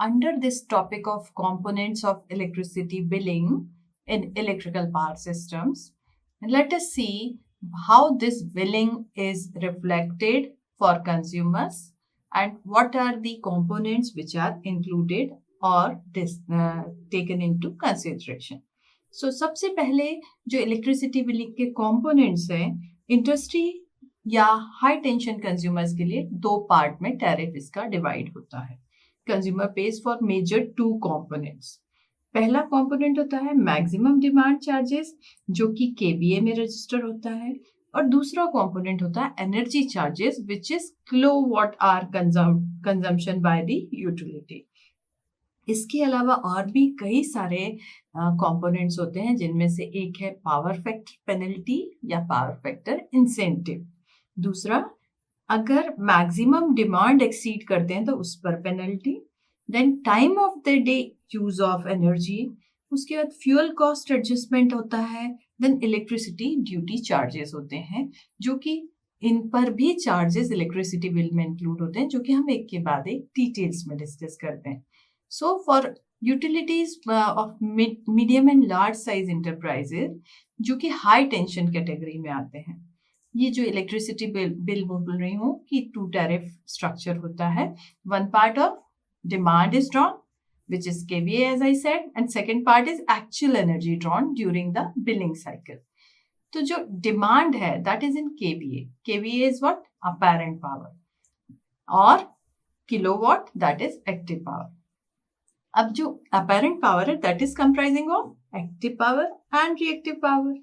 under this topic of components of electricity billing in electrical power systems, let us see how this billing is reflected for consumers and what are the components which are included or taken into consideration. So सबसे पहले जो electricity billing के components हैं, industry या high tension consumers के लिए दो part में टैरिफ इसका डिवाइड होता है. Consumer pays for major two components. पहला कंपोनेंट होता है मैक्सिमम डिमांड चार्जेस जो कि केवीए में रजिस्टर होता है, और दूसरा कंपोनेंट होता है energy charges which is kilowatt hour consumption by the utility. इसके अलावा और भी कई सारे कंपोनेंट्स होते हैं जिनमें से एक है पावर फैक्टर पेनल्टी या पावर फैक्टर इंसेंटिव. दूसरा, अगर मैक्सिमम डिमांड एक्सीड करते हैं तो उस पर penalty. Then time of the day use of energy. उसके बाद फ्यूल कॉस्ट एडजस्टमेंट होता है. देन इलेक्ट्रिसिटी ड्यूटी चार्जेस होते हैं जो कि इन पर भी चार्जेस इलेक्ट्रिसिटी बिल में इंक्लूड होते हैं, जो कि हम एक के बाद एक डिटेल्स में डिस्कस करते हैं. So for utilities of medium and large size enterprises जो कि हाई टेंशन कैटेगरी में आते हैं, ये जो इलेक्ट्रिसिटी बिल बोल रही हूँ कि टू टैरिफ स्ट्रक्चर होता है. One part of demand is drawn which is kVA as I said, and second part is actual energy drawn during the billing cycle. तो जो डिमांड है that is in kVA. kVA is what? Apparent power. और kilowatt that is active power. अब जो apparent power है that is comprising of active power and reactive power.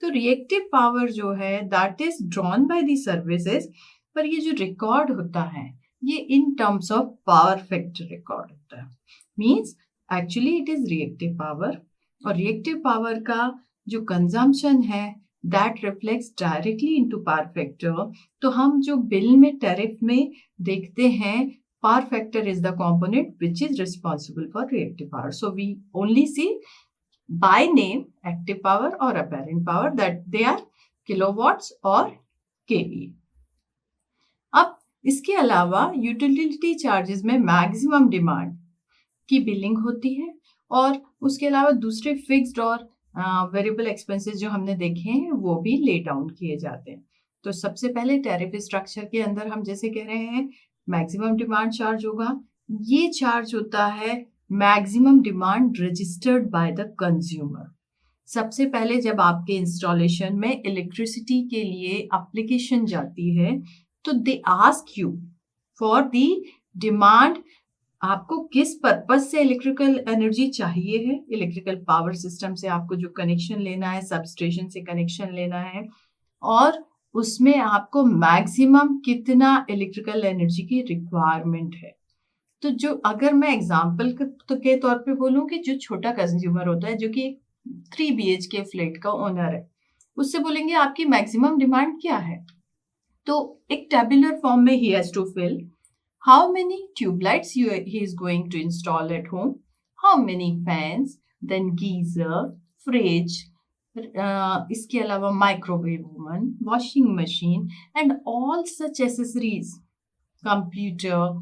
तो reactive power जो है that is drawn by the services, पर ये जो रिकॉर्ड होता है ये in terms of power factor record होता है. Means actually it is reactive power, और reactive power का जो consumption है that reflects directly into power factor. तो हम जो बिल में टैरिफ में देखते हैं power factor is the component which is responsible for reactive power. So we only see by name active power or apparent power that they are kilowatts or kVA. अब इसके अलावा यूटिलिटी चार्जेस में maximum demand की billing होती है, और उसके अलावा दूसरे फिक्स्ड और वेरिएबल एक्सपेंसेस जो हमने देखे हैं वो भी ले डाउन किए जाते हैं. तो सबसे पहले टैरिफ स्ट्रक्चर के अंदर हम जैसे कह रहे हैं मैक्सिमम डिमांड चार्ज होगा. ये चार्ज होता है maximum demand registered bye the consumer. सबसे पहले जब आपके इंस्टॉलेशन में इलेक्ट्रिसिटी के लिए एप्लीकेशन जाती है तो they ask you for the demand. आपको किस पर्पज से इलेक्ट्रिकल एनर्जी चाहिए है, इलेक्ट्रिकल पावर सिस्टम से आपको जो कनेक्शन लेना है, सबस्टेशन से कनेक्शन लेना है, और उसमें आपको मैक्सिमम कितना इलेक्ट्रिकल एनर्जी की रिक्वायरमेंट है. तो जो अगर मैं एग्जांपल के तौर पे बोलूं कि जो छोटा कंज्यूमर होता है जो कि 3 BHK फ्लैट का ओनर है, उससे बोलेंगे आपकी मैक्सिमम डिमांड क्या है. तो एक टेबुलर फॉर्म में ही has to fill how many tube lights he is going to install at home, how many fans, then geyser, fridge, इसके अलावा microwave oven, washing machine and all such accessories, computer,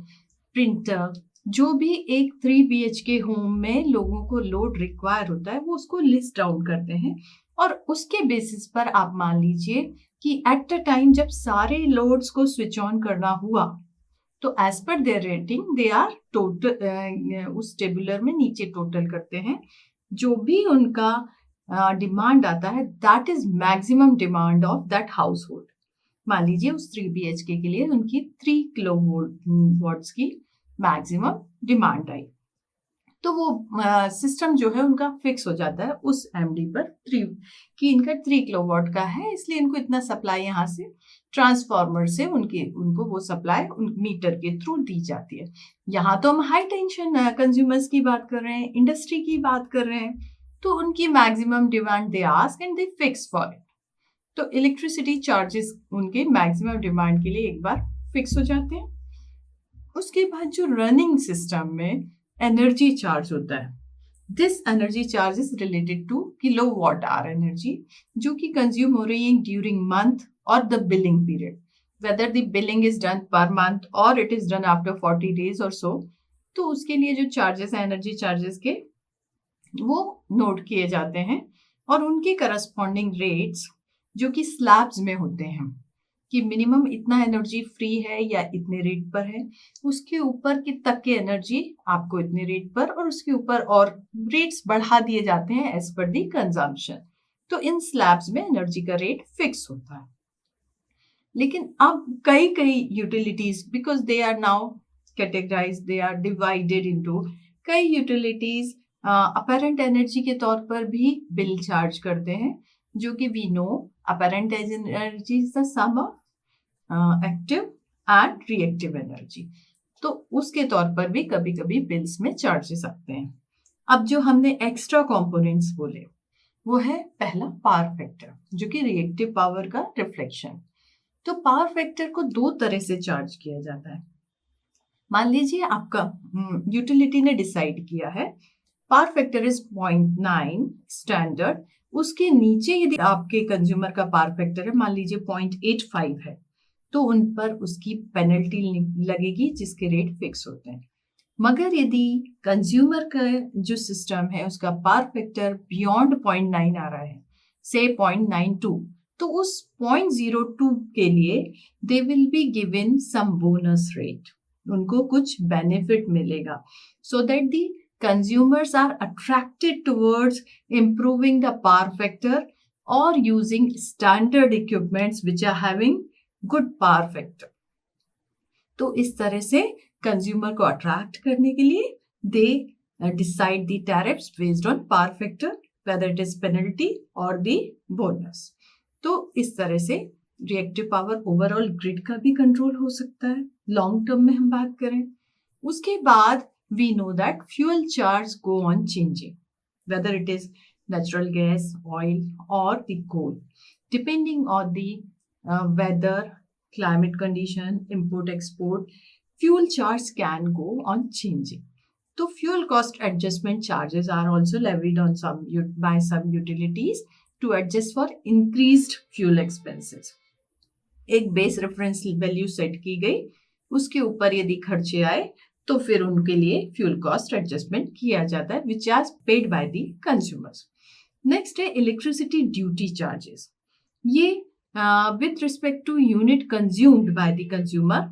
printer, जो भी एक 3 BHK home में लोगों को load require होता है वो उसको लिस्ट डाउन करते हैं, और उसके बेसिस पर आप मान लीजिए कि एट अ टाइम जब सारे लोड्स को स्विच ऑन करना हुआ तो as per their rating they are total, उस टेबुलर में नीचे टोटल करते हैं जो भी उनका डिमांड आता है that is maximum demand of that house hold. मान लीजिए उस 3 BHK के लिए उनकी 3 किलोवाट्स की मैक्सिमम डिमांड आई, तो वो सिस्टम जो है उनका फिक्स हो जाता है उस MD पर 3 कि इनका 3 किलोवाट का है, इसलिए इनको इतना सप्लाई यहाँ से ट्रांसफार्मर से उनको वो सप्लाई मीटर के थ्रू दी जाती है. यहाँ तो हम हाई टेंशन कंज्यूमर्स की बात कर रहे हैं, इंडस्ट्री की बात कर रहे हैं, तो उनकी maximum demand they ask and they fix for it. तो इलेक्ट्रिसिटी चार्जेस उनके मैक्सिमम डिमांड के लिए एक बार फिक्स हो जाते हैं. उसके बाद जो रनिंग सिस्टम में एनर्जी चार्ज होता है, this energy charge is related to kilowatt hour energy जो कि कंज्यूम हो रही है during month or the billing period, whether the billing is done per month or it is done after 40 days or so. तो उसके लिए जो charges हैं एनर्जी चार्जेस के, वो नोट किए जाते हैं और उनके करस्पॉन्डिंग रेट्स जो कि स्लैब्स में होते हैं कि मिनिमम इतना एनर्जी फ्री है या इतने रेट पर है, उसके ऊपर की तक की एनर्जी आपको इतने रेट पर, और उसके ऊपर और रेट्स बढ़ा दिए जाते हैं एज पर दी कंजम्पशन। तो इन स्लैब्स में एनर्जी का रेट फिक्स होता है। लेकिन अब कई कई utilities, because they are now categorize, they are divided into, कई यूटिलिटीज अपरेंट एनर्जी के तौर पर भी बिल चार्ज करते हैं, जो कि we know apparent energy is the sum of active and reactive energy. तो उसके तौर पर भी कभी कभी बिल्स में चार्जेस आते हैं। अब जो हमने एक्स्ट्रा कंपोनेंट्स बोले वो है पहला पावर फैक्टर, जो कि रिएक्टिव पावर का रिफ्लेक्शन। तो पावर फैक्टर को दो तरह से चार्ज किया जाता है। मान लीजिए आपका यूटिलिटी ने डिसाइड किया है पावर फैक्टर इज 0.9 स्टैंडर्ड, उसके नीचे यदि आपके कंज्यूमर का पावर फैक्टर है मान लीजिए 0.85 है, तो उन पर उसकी पेनल्टी लगेगी जिसके रेट फिक्स होते हैं। मगर यदि कंज्यूमर का जो सिस्टम है उसका पावर फैक्टर बियॉन्ड 0.9 आ रहा है, से 0.92, तो उस 0.02 के लिए they will be given some bonus rate, उनको कुछ बेनिफिट मिलेगा, so that the consumers are attracted towards improving the power factor or using standard equipments which are having good power factor. तो इस तरह से कंज्यूमर को अट्रैक्ट करने के लिए they decide the tariffs based on power factor, whether it is penalty और the bonus. तो इस तरह से रिएक्टिव पावर ओवरऑल ग्रिड का भी कंट्रोल हो सकता है लॉन्ग टर्म में हम बात करें। उसके बाद we know that fuel charge go on changing, whether it is natural gas, oil or the coal, depending on the weather, climate condition, import export, fuel charge can go on changing. So fuel cost adjustment charges are also levied on by some utilities to adjust for increased fuel expenses. एक base reference value set की गई, उसके ऊपर यदि खर्चे आए तो फिर उनके लिए फ्यूल कॉस्ट एडजस्टमेंट किया जाता है, which are paid by the consumers. Next है इलेक्ट्रिसिटी ड्यूटी चार्जेस। ये with respect to unit consumed by the consumer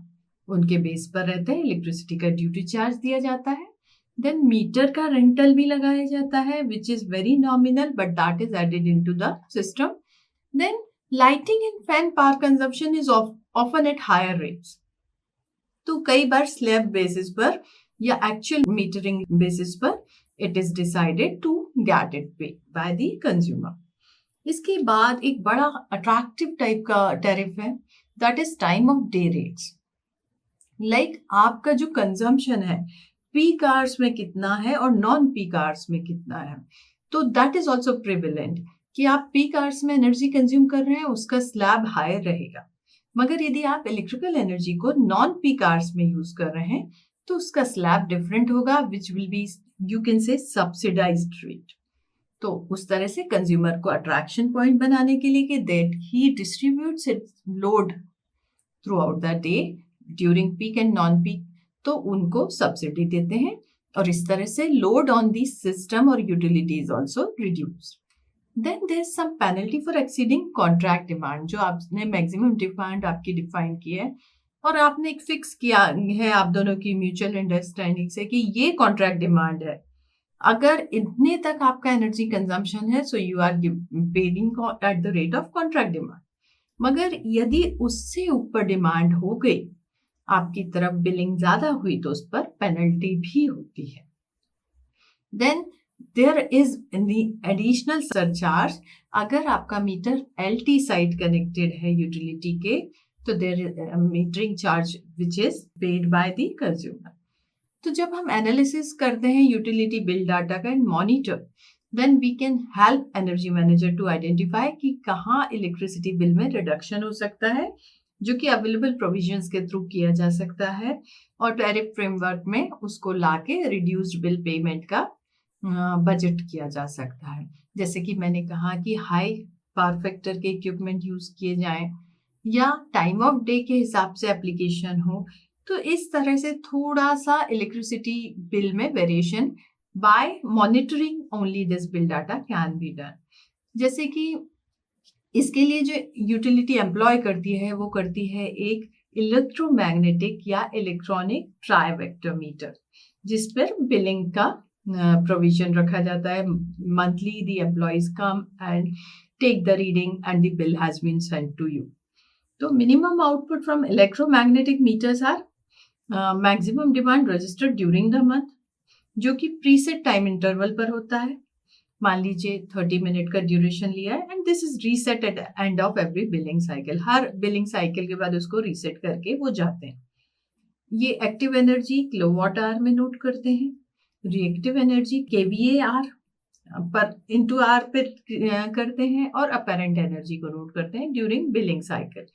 उनके बेस पर रहते हैं, इलेक्ट्रिसिटी का ड्यूटी चार्ज दिया जाता है। देन मीटर का रेंटल भी लगाया जाता है which is very nominal but that is added into the system. Then lighting and fan power consumption is often at higher rates. तो कई बार स्लैब बेसिस पर या एक्चुअल मीटरिंग बेसिस पर it is decided to get it pay by the consumer. इसके बाद एक बड़ा अट्रैक्टिव टाइप का टैरिफ है, that is time of day rates. Like आपका जो कंजम्पशन है पीक आवर्स में कितना है और नॉन पीक आवर्स में कितना है, तो दैट इज ऑल्सो प्रिविलेंट कि आप पीक आवर्स में एनर्जी कंज्यूम कर रहे हैं उसका स्लैब हायर रहेगा, मगर यदि आप इलेक्ट्रिकल एनर्जी को नॉन पीक आवर्स में यूज कर रहे हैं तो उसका स्लैब डिफरेंट होगा, which will be you can say subsidised rate. तो उस तरह से कंज्यूमर को अट्रैक्शन पॉइंट बनाने के लिए कि that he distributes it's load through out the day during peak and non peak, तो उनको सब्सिडी देते हैं और इस तरह से लोड ऑन दी सिस्टम और utility is also reduced. Then there's some penalty for exceeding contract demand, जो आपने मैक्सिमम डिमांड आपकी डिफाइन की है और आपने एक फिक्स किया है आप दोनों की म्यूचुअल अंडरस्टैंडिंग से कि ये कॉन्ट्रैक्ट डिमांड है, अगर इतने तक आपका एनर्जी कंजम्पशन है so you are paying at the rate of contract demand. मगर यदि उससे ऊपर डिमांड हो गई, आपकी तरफ बिलिंग ज्यादा हुई, तो उस पर पेनल्टी भी होती है। Then there is in the additional surcharge, अगर आपका मीटर LT साइड कनेक्टेड है यूटिलिटी के, तो there is a metering charge which is paid by the consumer. तो जब हम एनालिसिस करते हैं यूटिलिटी बिल डाटा का and monitor, then we can help energy manager to identify कि कहाँ इलेक्ट्रिसिटी बिल में रिडक्शन हो सकता है, जो कि अवेलेबल प्रोविजंस के थ्रू किया जा सकता है और टैरिफ फ्रेमवर्क में उसको लाके रिड्यूस्ड बिल पेमेंट का बजट किया जा सकता है। जैसे कि मैंने कहा कि हाई पावर फैक्टर के इक्विपमेंट यूज किए जाएं या टाइम ऑफ डे के हिसाब से एप्लीकेशन हो तो इस तरह से थोड़ा सा इलेक्ट्रिसिटी बिल में variation by monitoring only this bill data can be done. जैसे कि इसके लिए जो यूटिलिटी एम्प्लॉय करती है वो करती है एक इलेक्ट्रोमैग्नेटिक या इलेक्ट्रॉनिक ट्राइवेक्टर मीटर, जिस पर बिलिंग का प्रोविजन रखा जाता है। Monthly the employees come and take the reading and the bill has been sent to you. तो minimum output from electromagnetic meters or maximum demand registered during the month, जो कि preset time interval पर होता है। मान लीजिए 30 minute का duration लिया है and this is reset at end of every billing cycle. हर बिलिंग साइकिल के बाद उसको रीसेट करके वो जाते हैं। ये एक्टिव एनर्जी किलोवाट आवर में नोट करते हैं, रिएक्टिव एनर्जी केवीए पर इंटू आर पे करते हैं, और अपेरेंट एनर्जी को नोट करते हैं ड्यूरिंग बिलिंग साइकिल।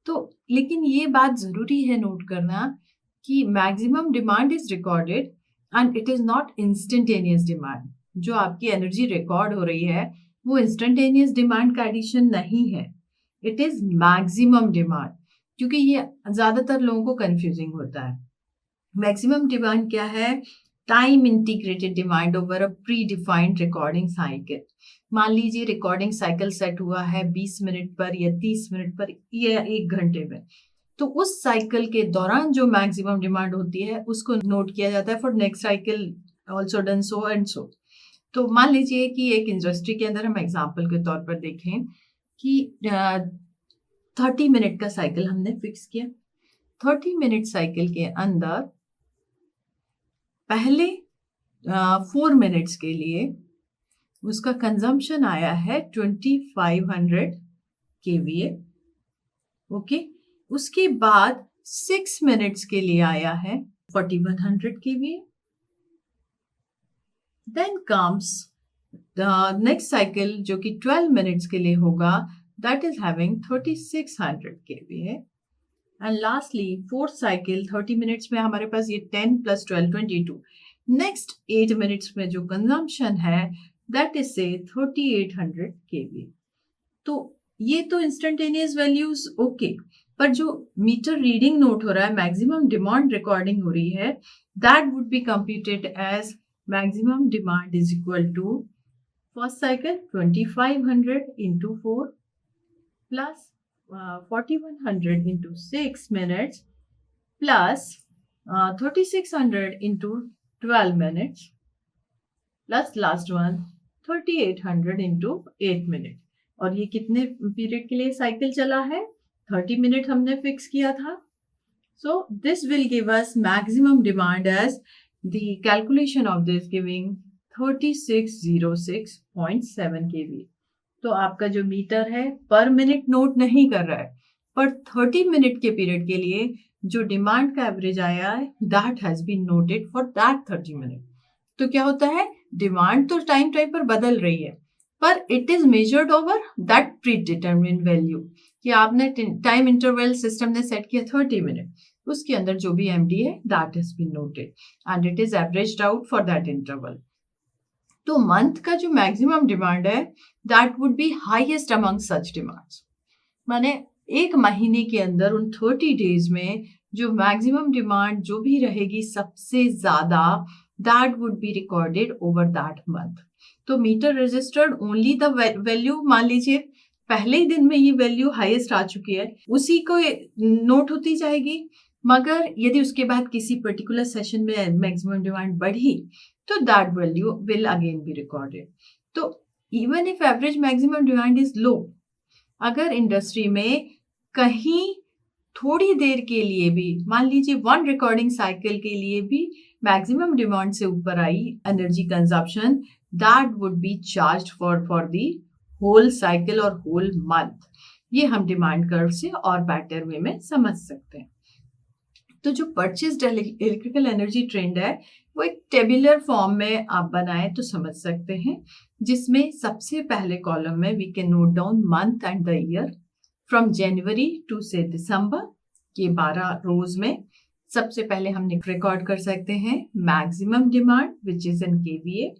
तो लेकिन ये बात जरूरी है नोट करना कि maximum demand is recorded and it is not instantaneous demand. जो आपकी एनर्जी रिकॉर्ड हो रही है वो इंस्टेंटेनियस डिमांड का एडिशन नहीं है, इट इज मैक्सिमम डिमांड, क्योंकि ये ज्यादातर लोगों को कंफ्यूजिंग होता है। मैक्सिमम डिमांड क्या है? Time integrated demand over a pre defined recording cycle. मान लीजिए रिकॉर्डिंग साइकिल सेट हुआ है 20 मिनट पर या 30 मिनट पर या 1 घंटे में, तो उस साइकिल के दौरान जो मैक्सिमम डिमांड होती है उसको नोट किया जाता है for next cycle also done so and so. तो मान लीजिए कि एक इंडस्ट्री के अंदर हम एग्जाम्पल के तौर पर देखें कि 30 मिनट का साइकिल हमने फिक्स किया। 30 मिनट साइकिल के अंदर पहले 4 मिनट्स के लिए उसका कंजम्पशन आया है 2500 केवीए। ओके, उसके बाद 6 मिनट्स के लिए आया है 4100 kVA. Then comes the next cycle जो कि 12 मिनट्स के लिए होगा, that is having 3600 kVA. And lastly fourth cycle 30 minutes में हमारे पास ये 10 + 12 22। नेक्स्ट 8 मिनट्स में जो कंजम्पशन है दैट इज से 3800 केवीए। तो ये तो इंस्टेंटेनियस वैल्यूज ओके, पर जो मीटर रीडिंग नोट हो रहा है, मैक्सिमम डिमांड रिकॉर्डिंग हो रही है, that would be computed as maximum demand is equal to first cycle 2500 into 4 plus 4100 into 6 minutes plus 3600 into 12 minutes plus last one 3800 into 8 minutes। और ये कितने पीरियड के लिए साइकिल चला है? 30 मिनट हमने फिक्स किया था। So this will give us maximum demand as the calculation of this giving 3606.7 kV। तो आपका जो मीटर है पर मिनट नोट नहीं कर रहा है, पर 30 मिनट के पीरियड के लिए जो डिमांड का एवरेज आया है that has been noted for that 30 minute. तो क्या होता है, डिमांड तो टाइम पर बदल रही है, पर it is measured over that predetermined value कि आपने टाइम इंटरवल सिस्टम ने सेट किया 30 मिनट, उसके अंदर जो भी एमडी है that has been noted and it is averaged out for that interval. तो मंथ का जो मैक्सिमम डिमांड है that would be highest among such demands. माने एक महीने के अंदर उन 30 डेज में जो मैक्सिमम डिमांड जो भी रहेगी सबसे ज्यादा, that would be recorded over that month. तो meter registered only the value, मान लीजिए पहले ही दिन में ये वैल्यू हाईएस्ट आ चुकी है, उसी को नोट होती जाएगी। मगर यदि उसके बाद किसी पर्टिकुलर सेशन में मैक्सिमम डिमांड बढ़ी तो that value will again be recorded. तो even if average maximum demand is low, अगर इंडस्ट्री में कहीं थोड़ी देर के लिए भी, मान लीजिए 1 रिकॉर्डिंग साइकिल के लिए भी मैक्सिमम डिमांड से ऊपर आई energy consumption, that would be charged for the whole cycle और होल मंथ। ये हम डिमांड कर्व से और बेटर वे में समझ सकते हैं। तो जो परचेज्ड इलेक्ट्रिकल एनर्जी ट्रेंड है वो एक टेबुलर फॉर्म में आप बनाए तो समझ सकते हैं, जिसमें सबसे पहले कॉलम में we can note down month and the year from January to से दिसंबर के 12 रोज में। सबसे पहले हम रिकॉर्ड कर सकते हैं maximum demand which is in kVA,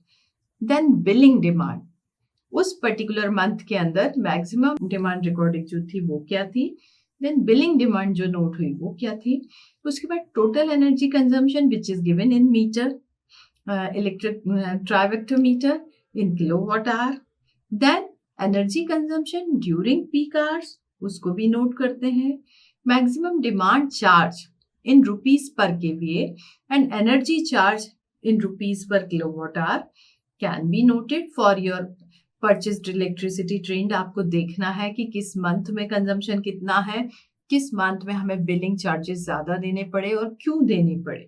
then billing demand, उस पर्टिकुलर मंथ के अंदर मैक्सिमम डिमांड रिकॉर्डिंग जो थी वो क्या थी, देन बिलिंग डिमांड जो नोट हुई वो क्या थी, उसके बाद total energy consumption which is given in meter, electric trivector meter in kilowatt hour, then energy consumption during peak hours उसको भी नोट करते हैं, maximum demand charge in rupees per kVA and energy charge in rupees per kilowatt hour can be noted for your purchased electricity trend. आपको देखना है कि किस month में कंजम्पशन कितना है, किस मंथ में हमें बिलिंग चार्जेस ज्यादा देने पड़े और क्यों देने पड़े.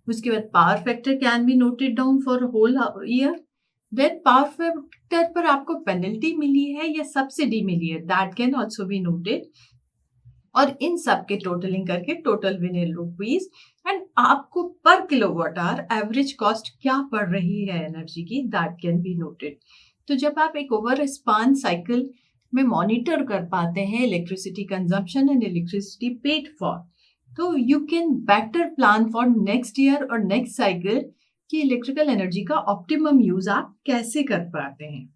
उसके बाद power factor can be noted down for whole year. Then power factor पर आपको पेनल्टी मिली है या सब्सिडी मिली है, that can also be noted. और इन सब के टोटलिंग करके टोटल विन रुपीज एंड आपको पर किलोवाट आवर एवरेज कॉस्ट क्या पड़ रही है एनर्जी की, दैट कैन बी नोटेड. तो जब आप एक ओवर स्पान साइकिल में मॉनिटर कर पाते हैं electricity consumption and electricity paid for, तो you can better plan for next year और नेक्स्ट साइकिल कि इलेक्ट्रिकल एनर्जी का ऑप्टिमम यूज आप कैसे कर पाते हैं.